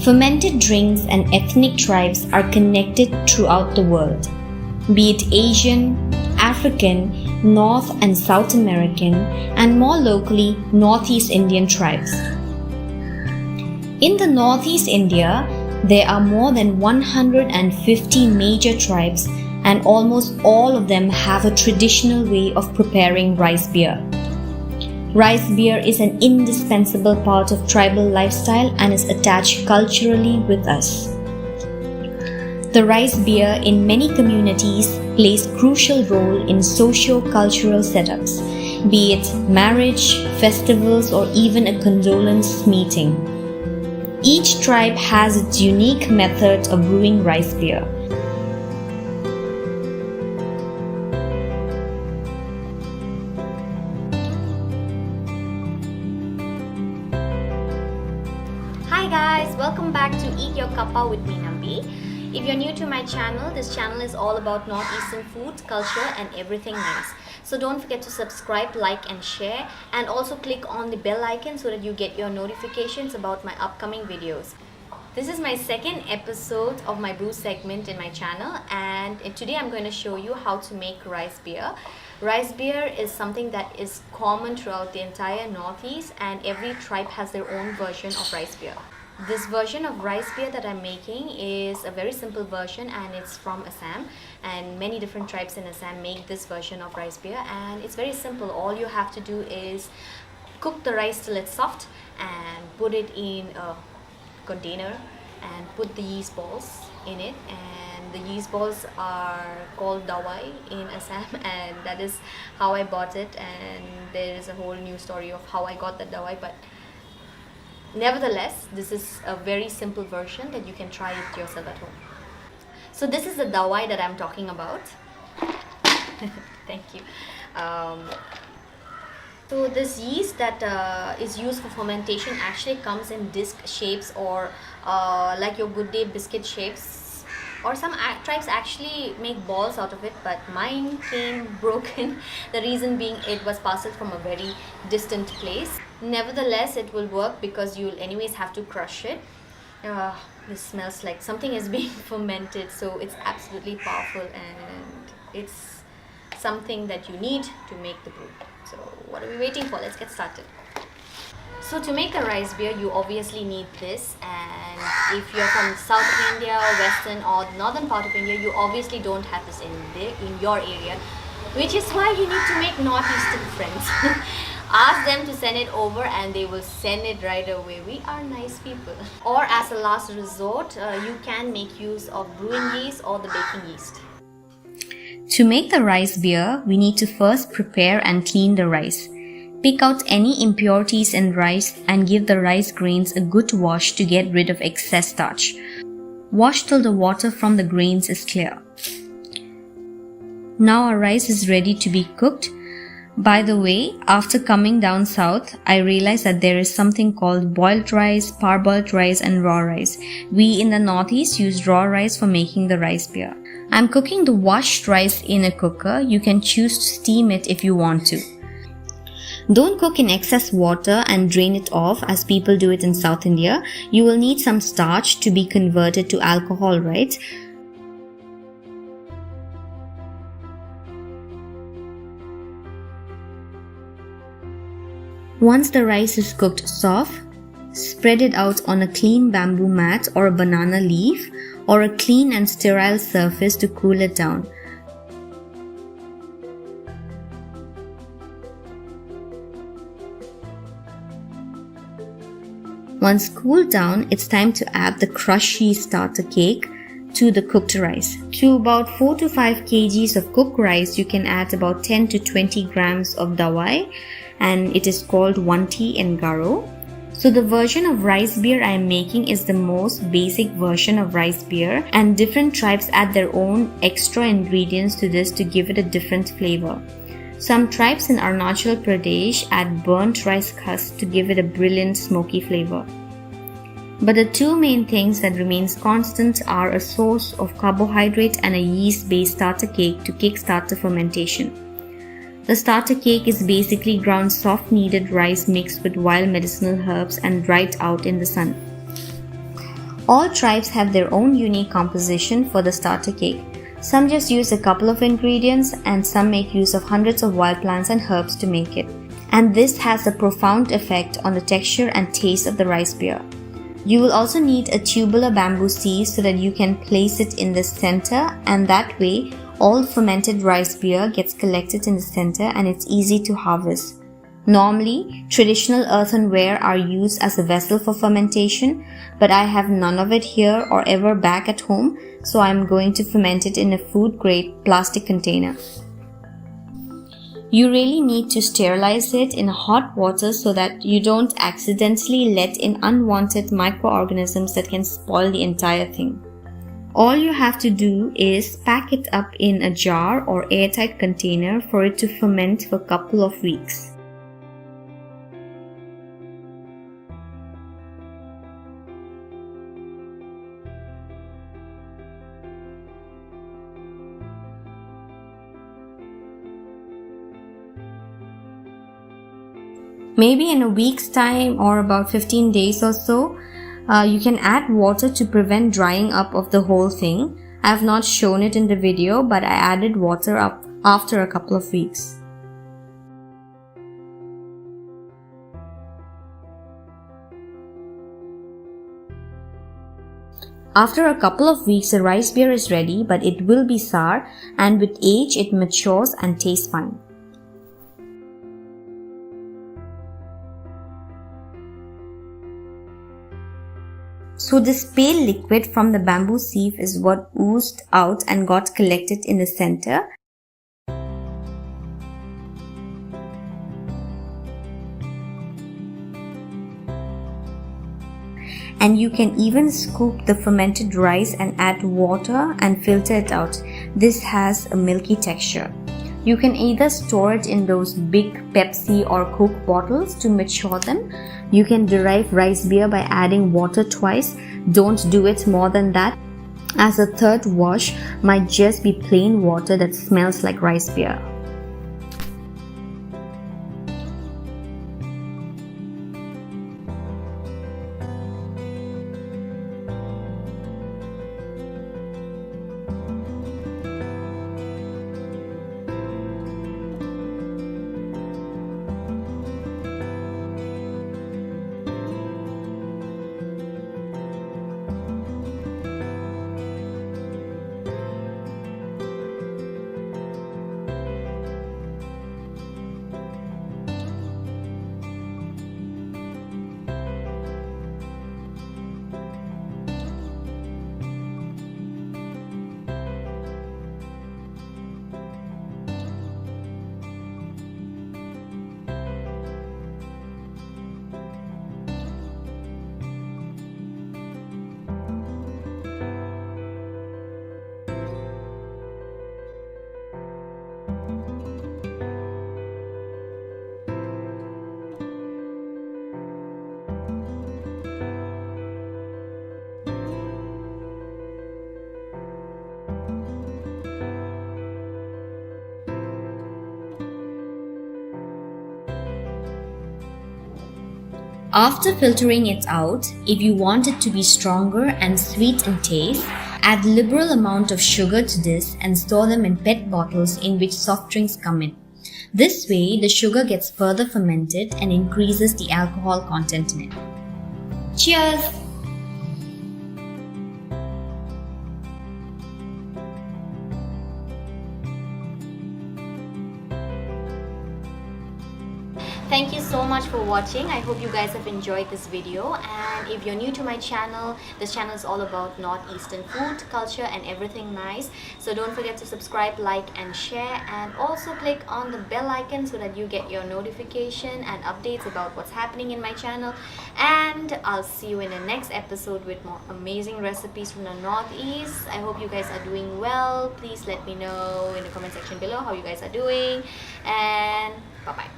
Fermented drinks and ethnic tribes are connected throughout the world, be it Asian, African, North and South American, and more locally, Northeast Indian tribes. In the Northeast India, there are more than 150 major tribes, and almost all of them have a traditional way of preparing rice beer. Rice beer is an indispensable part of tribal lifestyle and is attached culturally with us. The rice beer in many communities plays a crucial role in socio-cultural setups, be it marriage, festivals, or even a condolence meeting. Each tribe has its unique method of brewing rice beer. Hi guys, welcome back to Eat Your Kappa with me, Nambi. If you're new to my channel, this channel is all about Northeastern food, culture and everything nice. So don't forget to subscribe, like and share, and also click on the bell icon so that you get your notifications about my upcoming videos. This is my second episode of my brew segment in my channel, and today I'm going to show you how to make rice beer. Rice beer is something that is common throughout the entire Northeast, and every tribe has their own version of rice beer. This version of rice beer that I'm making is a very simple version, and it's from Assam, and many different tribes in Assam make this version of rice beer, and it's very simple. All you have to do is cook the rice till it's soft and put it in a container and put the yeast balls in it, and the yeast balls are called Dawai in Assam, and that is how I bought it, and there is a whole new story of how I got that Dawai, but nevertheless, this is a very simple version that you can try it yourself at home. So this is the Dawai that I'm talking about. Thank you. So this yeast that is used for fermentation actually comes in disc shapes, or like your Good Day biscuit shapes, or some tribes actually make balls out of it, but mine came broken. The reason being it was parceled from a very distant place. Nevertheless, it will work because you'll anyways have to crush it. This smells like something is being fermented, so it's absolutely powerful, and it's something that you need to make the brew. So what are we waiting for? Let's get started. So to make a rice beer, you obviously need this, and if you're from South India or Western or the northern part of India, you obviously don't have this in your area, which is why you need to make Northeastern friends. Ask them to send it over and they will send it right away. We are nice people. Or as a last resort, you can make use of brewing yeast or the baking yeast. To make the rice beer, we need to first prepare and clean the rice. Pick out any impurities in rice and give the rice grains a good wash to get rid of excess starch. Wash till the water from the grains is clear. Now our rice is ready to be cooked. By the way, after coming down south, I realized that there is something called boiled rice, parboiled rice and raw rice. We in the Northeast use raw rice for making the rice beer. I'm cooking the washed rice in a cooker. You can choose to steam it if you want to. Don't cook in excess water and drain it off as people do it in South India. You will need some starch to be converted to alcohol, right? Once the rice is cooked soft, spread it out on a clean bamboo mat or a banana leaf or a clean and sterile surface to cool it down. Once cooled down, it's time to add the crushed yeast starter cake to the cooked rice. To about 4 to 5 kgs of cooked rice, you can add about 10 to 20 grams of dawai, and it is called 1T in Garo. So the version of rice beer I am making is the most basic version of rice beer, and different tribes add their own extra ingredients to this to give it a different flavor. Some tribes in Arunachal Pradesh add burnt rice husk to give it a brilliant smoky flavor. But the two main things that remains constant are a source of carbohydrate and a yeast-based starter cake to kickstart the fermentation. The starter cake is basically ground soft kneaded rice mixed with wild medicinal herbs and dried out in the sun. All tribes have their own unique composition for the starter cake. Some just use a couple of ingredients and some make use of hundreds of wild plants and herbs to make it. And this has a profound effect on the texture and taste of the rice beer. You will also need a tubular bamboo sieve so that you can place it in the center, and that way all the fermented rice beer gets collected in the center and it's easy to harvest. Normally, traditional earthenware are used as a vessel for fermentation, but I have none of it here or ever back at home, so I'm going to ferment it in a food-grade plastic container. You really need to sterilize it in hot water so that you don't accidentally let in unwanted microorganisms that can spoil the entire thing. All you have to do is pack it up in a jar or airtight container for it to ferment for a couple of weeks. Maybe in a week's time or about 15 days or so, you can add water to prevent drying up of the whole thing. I have not shown it in the video, but I added water up after a couple of weeks. After a couple of weeks, the rice beer is ready, but it will be sour, and with age it matures and tastes fine. So this pale liquid from the bamboo sieve is what oozed out and got collected in the center. And you can even scoop the fermented rice and add water and filter it out. This has a milky texture. You can either store it in those big Pepsi or Coke bottles to mature them. You can derive rice beer by adding water twice. Don't do it more than that, as a third wash might just be plain water that smells like rice beer. After filtering it out, if you want it to be stronger and sweet in taste, add liberal amount of sugar to this and store them in PET bottles in which soft drinks come in. This way, the sugar gets further fermented and increases the alcohol content in it. Cheers! Thank you so much for watching. I hope you guys have enjoyed this video, and if you're new to my channel, this channel is all about northeastern food, culture and everything nice. So don't forget to subscribe, like and share, and also click on the bell icon so that you get your notification and updates about what's happening in my channel. And I'll see you in the next episode with more amazing recipes from the northeast. I hope you guys are doing well. Please let me know in the comment section below how you guys are doing, and bye bye.